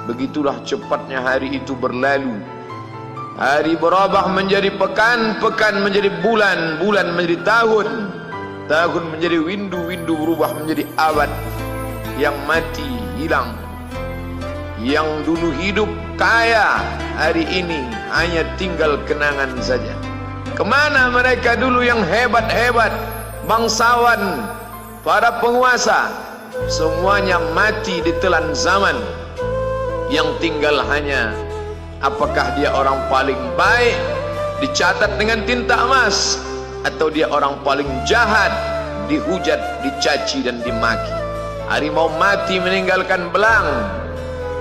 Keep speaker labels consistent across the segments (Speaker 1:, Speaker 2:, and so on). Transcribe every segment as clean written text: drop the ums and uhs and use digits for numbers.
Speaker 1: Begitulah cepatnya hari itu berlalu. Hari berubah menjadi pekan, pekan menjadi bulan, bulan menjadi tahun, tahun menjadi windu, windu berubah menjadi abad. Yang mati hilang, yang dulu hidup kaya, hari ini hanya tinggal kenangan saja. Kemana mereka dulu yang hebat-hebat, bangsawan, para penguasa? Semuanya mati ditelan zaman. Yang tinggal hanya apakah dia orang paling baik, dicatat dengan tinta emas, atau dia orang paling jahat, dihujat, dicaci dan dimaki. Harimau mati meninggalkan belang,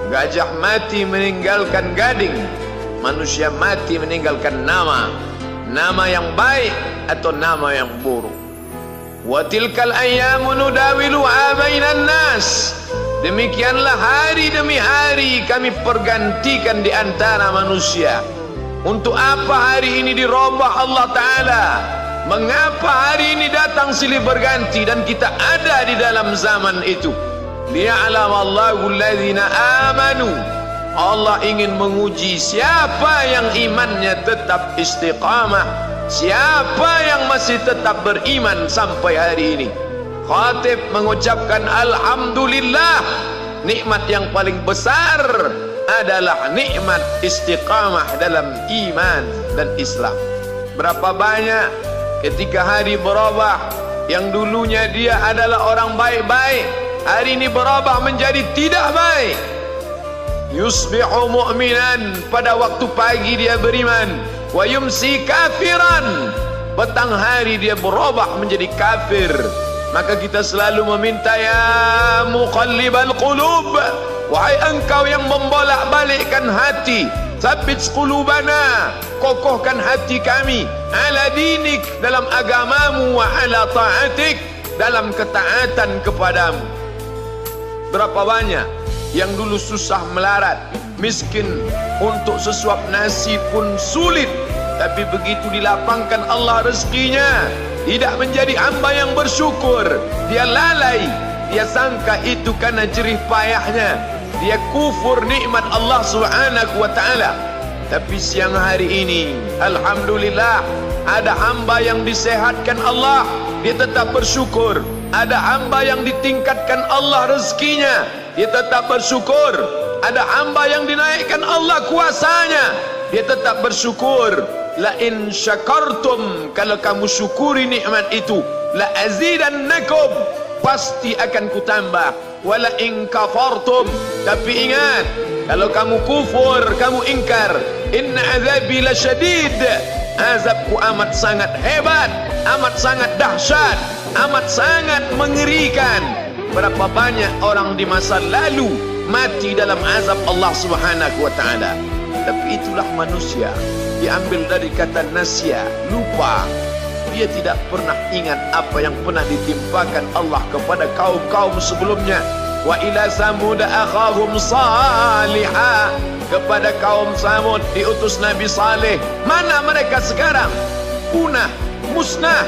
Speaker 1: gajah mati meninggalkan gading, manusia mati meninggalkan nama, nama yang baik atau nama yang buruk. Wa tilkal ayyamu nudawiluha bainan nas. Demikianlah hari demi hari kami pergantikan di antara manusia. Untuk apa hari ini dirubah Allah Ta'ala? Mengapa hari ini datang silih berganti dan kita ada di dalam zaman itu? Liya'lamallahu alladhina amanu. Allah ingin menguji siapa yang imannya tetap istiqamah, siapa yang masih tetap beriman sampai hari ini. Khatib mengucapkan alhamdulillah, nikmat yang paling besar adalah nikmat istiqamah dalam iman dan Islam. Berapa banyak ketika hari berubah, yang dulunya dia adalah orang baik-baik, hari ini berubah menjadi tidak baik. Yusbihu mu'minan, pada waktu pagi dia beriman, wa yumsi kafiran, petang hari dia berubah menjadi kafir. Maka kita selalu meminta, ya muqallibal qulub, wahai engkau yang membolak-balikkan hati, tsabbit qulubana, kokohkan hati kami, ala dinik, dalam agamamu, wa ala ta'atik, dalam ketaatan kepadamu. Berapa banyak yang dulu susah melarat, miskin, untuk sesuap nasi pun sulit, tapi begitu dilapangkan Allah rezekinya, tidak menjadi hamba yang bersyukur. Dia lalai, dia sangka itu karena jerih payahnya, dia kufur nikmat Allah Subhanahu wa ta'ala. Tapi siang hari ini, alhamdulillah, ada hamba yang disehatkan Allah, dia tetap bersyukur. Ada hamba yang ditingkatkan Allah rezekinya, dia tetap bersyukur. Ada hamba yang dinaikkan Allah kuasanya, dia tetap bersyukur. La in syakartum, kalau kamu syukuri nikmat itu, la azidannakum, pasti akan kutambah. Wala in kafartum, tapi ingat, kalau kamu kufur, kamu ingkar, inna azabi lasyadid, azabku amat sangat hebat, amat sangat dahsyat, amat sangat mengerikan. Berapa banyak orang di masa lalu mati dalam azab Allah Subhanahu wa ta'ala. Tapi itulah manusia, diambil dari kata nasya, lupa. Dia tidak pernah ingat apa yang pernah ditimpakan Allah kepada kaum-kaum sebelumnya. Wa ila samud akhahum salihah, kepada kaum Samud diutus Nabi Saleh. Mana mereka sekarang? Punah, musnah,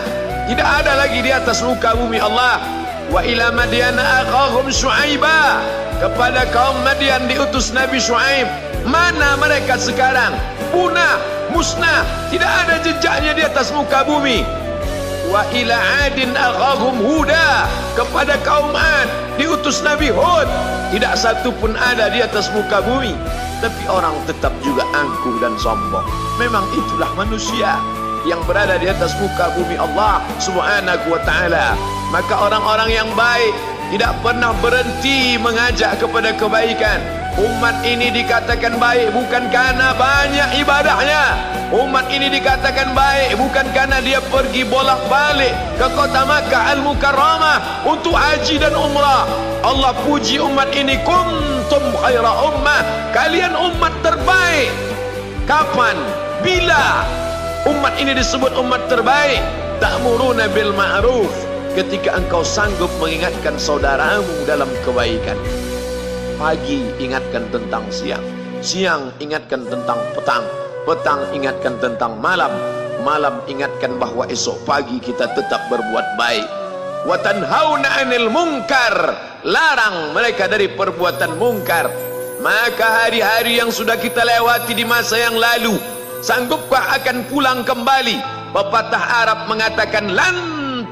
Speaker 1: tidak ada lagi di atas muka bumi Allah. Wa ila Madyana akhahum Syuaiba, kepada kaum Madian diutus Nabi Syuaib. Mana mereka sekarang? Punah, musnah, tidak ada jejaknya di atas muka bumi. Wa ila Adin akhahum Huda, kepada kaum Ad diutus Nabi Hud. Tidak satu pun ada di atas muka bumi. Tapi orang tetap juga angkuh dan sombong. Memang itulah manusia yang berada di atas muka bumi Allah Subhanahu wa ta'ala. Maka orang-orang yang baik tidak pernah berhenti mengajak kepada kebaikan. Umat ini dikatakan baik bukan karena banyak ibadahnya. Umat ini dikatakan baik bukan karena dia pergi bolak-balik ke kota Makkah Al-Mukarramah untuk haji dan umrah. Allah puji umat ini, kuntum khaira ummah, kalian umat terbaik. Kapan? Bila umat ini disebut umat terbaik? Ta'muruna bil ma'ruf, ketika engkau sanggup mengingatkan saudaramu dalam kebaikan. Pagi ingatkan tentang siang, siang ingatkan tentang petang, petang ingatkan tentang malam, malam ingatkan bahwa esok pagi kita tetap berbuat baik. Wa tanhauna 'anil munkar, larang mereka dari perbuatan mungkar. Maka hari-hari yang sudah kita lewati di masa yang lalu, sanggupkah akan pulang kembali? Pepatah Arab mengatakan lan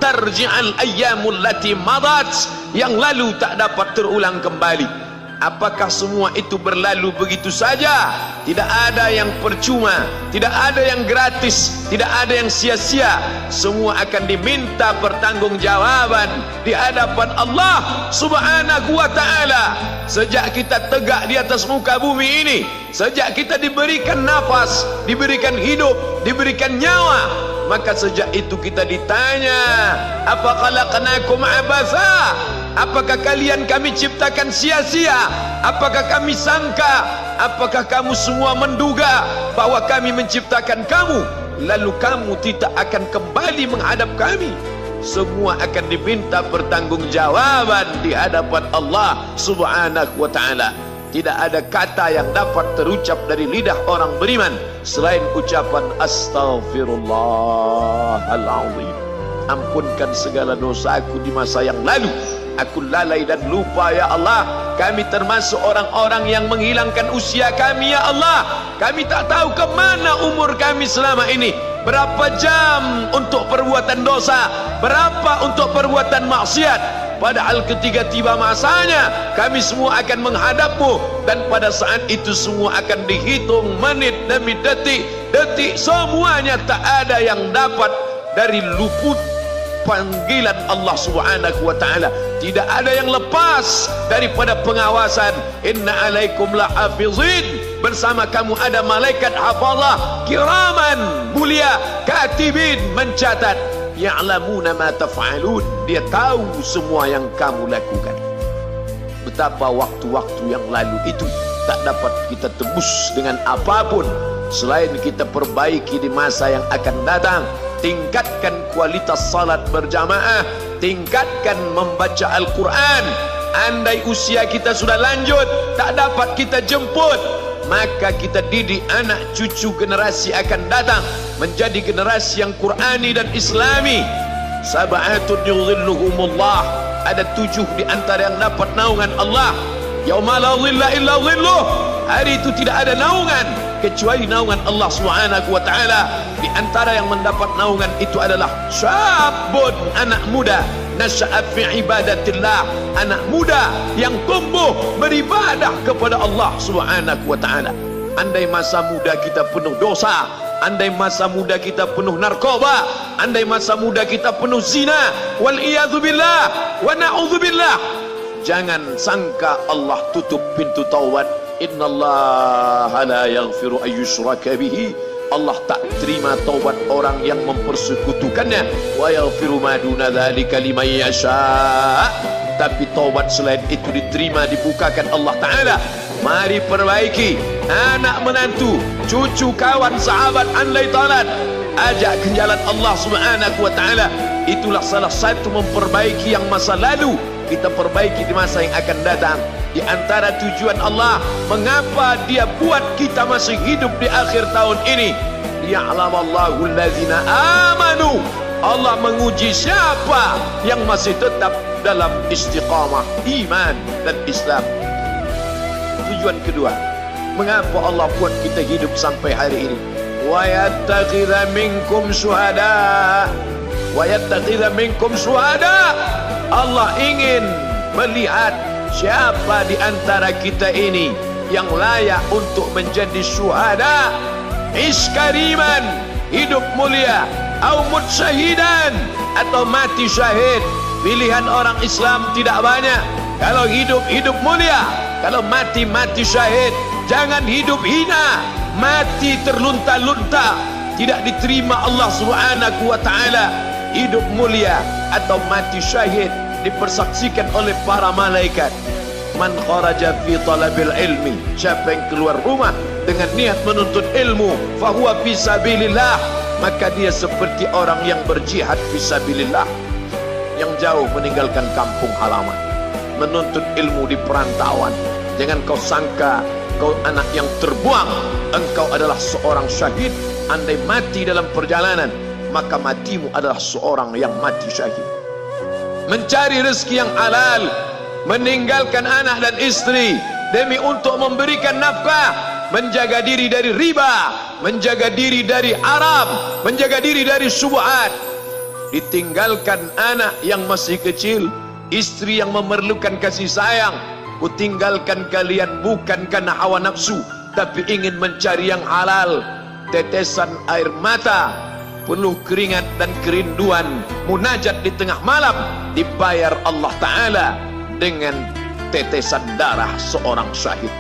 Speaker 1: tarji'al ayyamul lati madat, yang lalu tak dapat terulang kembali. Apakah semua itu berlalu begitu saja? Tidak ada yang percuma, tidak ada yang gratis, tidak ada yang sia-sia. Semua akan diminta pertanggungjawaban di hadapan Allah Subhanahu wa ta'ala. Sejak kita tegak di atas muka bumi ini, sejak kita diberikan nafas, diberikan hidup, diberikan nyawa, maka sejak itu kita ditanya, apa khalaqnakum abatha? Apakah kalian kami ciptakan sia-sia? Apakah kami sangka? Apakah kamu semua menduga bahwa kami menciptakan kamu lalu kamu tidak akan kembali menghadap kami? Semua akan diminta pertanggungjawaban di hadapan Allah Subhanahu wa ta'ala. Tidak ada kata yang dapat terucap dari lidah orang beriman selain ucapan astaghfirullahaladzim. Ampunkan segala dosaku di masa yang lalu. Aku lalai dan lupa ya Allah. Kami termasuk orang-orang yang menghilangkan usia kami ya Allah. Kami tak tahu ke mana umur kami selama ini. Berapa jam untuk perbuatan dosa, berapa untuk perbuatan maksiat. Padahal ketika tiba masanya, kami semua akan menghadapmu, dan pada saat itu semua akan dihitung menit demi detik. Detik semuanya tak ada yang dapat dari luput panggilan Allah Subhanahu wa ta'ala. Tidak ada yang lepas daripada pengawasan. Inna alaikum lahafizin, bersama kamu ada malaikat hafazah kiraman mulia, katibin mencatat, ya'lamuna ma taf'alun, dia tahu semua yang kamu lakukan. Betapa waktu-waktu yang lalu itu tak dapat kita tebus dengan apapun selain kita perbaiki di masa yang akan datang. Tingkatkan kualitas salat berjamaah, tingkatkan membaca Al-Quran. Andai usia kita sudah lanjut, tak dapat kita jemput, maka kita didik anak cucu generasi akan datang menjadi generasi yang Qurani dan Islami. Sab'atun yudhilluhumullah, ada 7 di antara yang dapat naungan Allah. Yauma la dhilla illa dhilluh, hari itu tidak ada naungan kecuali naungan Allah Subhanahu wa ta'ala. Di antara yang mendapat naungan itu adalah syabun, anak muda, nasya'at fi ibadatillah, anak muda yang tumbuh beribadah kepada Allah Subhanahu wa ta'ala. Andai masa muda kita penuh dosa, andai masa muda kita penuh narkoba, andai masa muda kita penuh zina, wal iyadzu billah wa na'udzu billah, jangan sangka Allah tutup pintu taubat. Innallaha la yaghfiru ayyushraka bihi, Allah tak terima taubat orang yang mempersekutukannya. Wa yaghfiru ma duna dzalika liman yasha, tapi taubat selain itu diterima, dibukakan Allah Ta'ala. Mari perbaiki anak menantu, cucu, kawan, sahabat, andai talat, ajak ke jalan Allah Subhanahu wa ta'ala. Itulah salah satu memperbaiki yang masa lalu, kita perbaiki di masa yang akan datang. Di antara tujuan Allah mengapa dia buat kita masih hidup di akhir tahun ini, liya'lamallahu allazina amanu, Allah menguji siapa yang masih tetap dalam istiqamah iman dan Islam. Tujuan kedua, mengapa Allah buat kita hidup sampai hari ini? Wa yattakhidha minkum syuhada, wa yattakhidha minkum syuhada, Allah ingin melihat siapa di antara kita ini yang layak untuk menjadi syuhada. Iskariman, hidup mulia, au mutsyahidan, atau mati syahid. Pilihan orang Islam tidak banyak. Kalau hidup, hidup mulia. Kalau mati, mati syahid. Jangan hidup hina, mati terlunta-lunta, tidak diterima Allah Subhanahu wa ta'ala. Hidup mulia atau mati syahid dipersaksikan oleh para malaikat. Man kharaja fi talabil ilmi, siapa yang keluar rumah dengan niat menuntut ilmu, fahuwa fi sabilillah, maka dia seperti orang yang berjihad fi sabilillah, yang jauh meninggalkan kampung halaman, menuntut ilmu di perantauan. Jangan kau sangka kau anak yang terbuang, engkau adalah seorang syahid. Andai mati dalam perjalanan, maka matimu adalah seorang yang mati syahid. Mencari rezeki yang halal, meninggalkan anak dan istri, demi untuk memberikan nafkah, menjaga diri dari riba, menjaga diri dari haram, menjaga diri dari syubhat. Ditinggalkan anak yang masih kecil, istri yang memerlukan kasih sayang. Kutinggalkan kalian bukan karena hawa nafsu, tapi ingin mencari yang halal. Tetesan air mata, penuh keringat dan kerinduan, munajat di tengah malam, dibayar Allah Ta'ala dengan tetesan darah seorang syahid.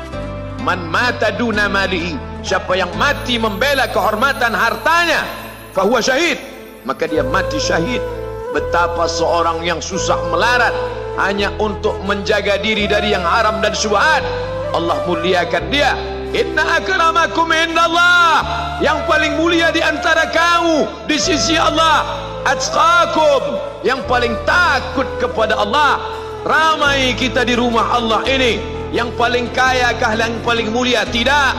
Speaker 1: Man mata duna malihi, siapa yang mati membela kehormatan hartanya, fahuwa syahid, maka dia mati syahid. Betapa seorang yang susah melarat hanya untuk menjaga diri dari yang haram dan syubhat, Allah muliakan dia. Inna akramakum indallah, yang paling mulia di antara kamu di sisi Allah, atqakum, yang paling takut kepada Allah. Ramai kita di rumah Allah ini, yang paling kaya kah yang paling mulia? Tidak.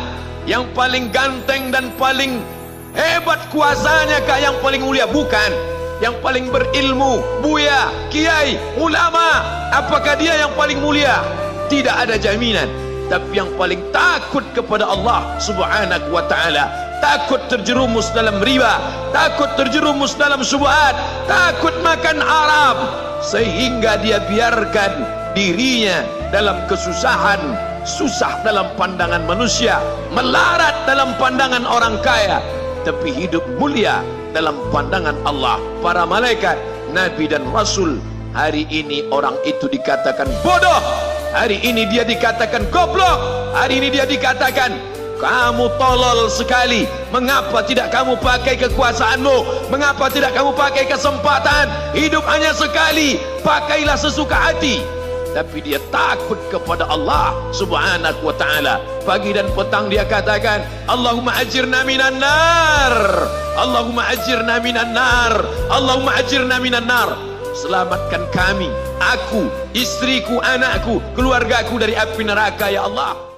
Speaker 1: Yang paling ganteng dan paling hebat kuasanya kah yang paling mulia? Bukan. Yang paling berilmu, buya, kiai, ulama, apakah dia yang paling mulia? Tidak ada jaminan. Tapi yang paling takut kepada Allah Subhanahu wa ta'ala, takut terjerumus dalam riba, takut terjerumus dalam syubhat, takut makan haram, sehingga dia biarkan dirinya dalam kesusahan, susah dalam pandangan manusia, melarat dalam pandangan orang kaya, tapi hidup mulia dalam pandangan Allah, para malaikat, nabi dan rasul. Hari ini orang itu dikatakan bodoh, hari ini dia dikatakan goblok, hari ini dia dikatakan kamu tolol sekali. Mengapa tidak kamu pakai kekuasaanmu? Mengapa tidak kamu pakai kesempatan? Hidup hanya sekali, pakailah sesuka hati. Tapi dia takut kepada Allah Subhanahu wa ta'ala. Pagi dan petang dia katakan, Allahumma ajirna minan nar, Allahumma ajirna minan nar, Allahumma ajirna minan nar. Selamatkan kami, aku, istriku, anakku, keluargaku dari api neraka ya Allah.